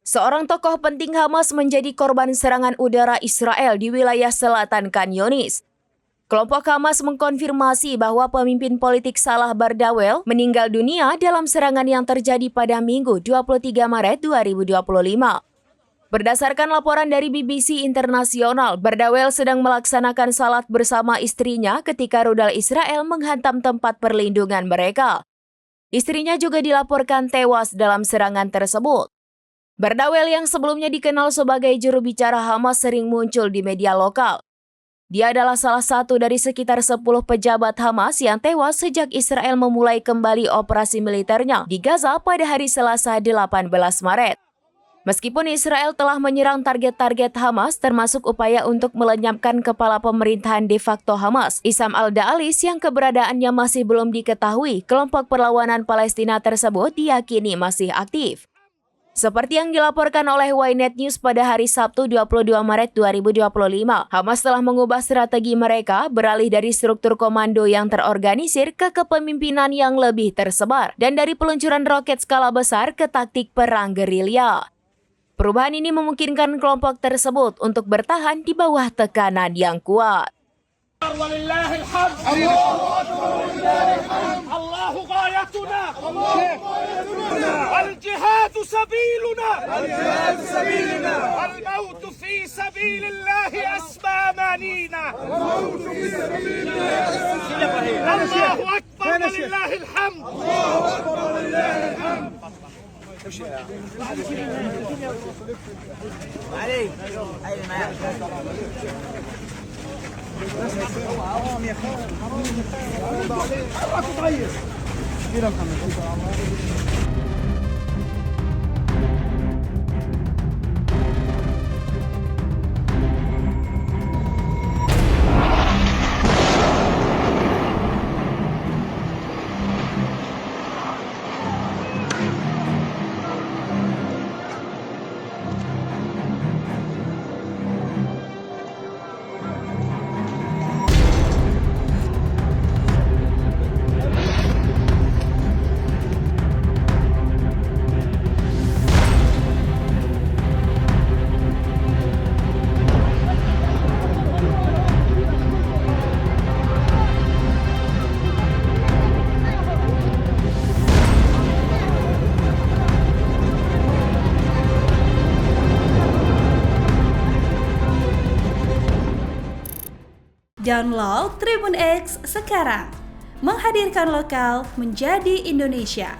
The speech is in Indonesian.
Seorang tokoh penting Hamas menjadi korban serangan udara Israel di wilayah selatan Khan Younis. Kelompok Hamas mengkonfirmasi bahwa pemimpin politik Salah Bardawel meninggal dunia dalam serangan yang terjadi pada Minggu 23 Maret 2025. Berdasarkan laporan dari BBC Internasional, Bardawel sedang melaksanakan salat bersama istrinya ketika rudal Israel menghantam tempat perlindungan mereka. Istrinya juga dilaporkan tewas dalam serangan tersebut. Bardawel yang sebelumnya dikenal sebagai juru bicara Hamas sering muncul di media lokal. Dia adalah salah satu dari sekitar 10 pejabat Hamas yang tewas sejak Israel memulai kembali operasi militernya di Gaza pada hari Selasa 18 Maret. Meskipun Israel telah menyerang target-target Hamas termasuk upaya untuk melenyapkan kepala pemerintahan de facto Hamas, Issam al-Da'alis yang keberadaannya masih belum diketahui, kelompok perlawanan Palestina tersebut diyakini masih aktif. Seperti yang dilaporkan oleh Ynet News pada hari Sabtu 22 Maret 2025, Hamas telah mengubah strategi mereka beralih dari struktur komando yang terorganisir ke kepemimpinan yang lebih tersebar dan dari peluncuran roket skala besar ke taktik perang gerilya. Perubahan ini memungkinkan kelompok tersebut untuk bertahan di bawah tekanan yang kuat. الجهاد سبيلنا الموت في سبيل الله أسمى أمانينا الله أكبر ولله الحمد Download Tribun X sekarang, menghadirkan lokal menjadi Indonesia.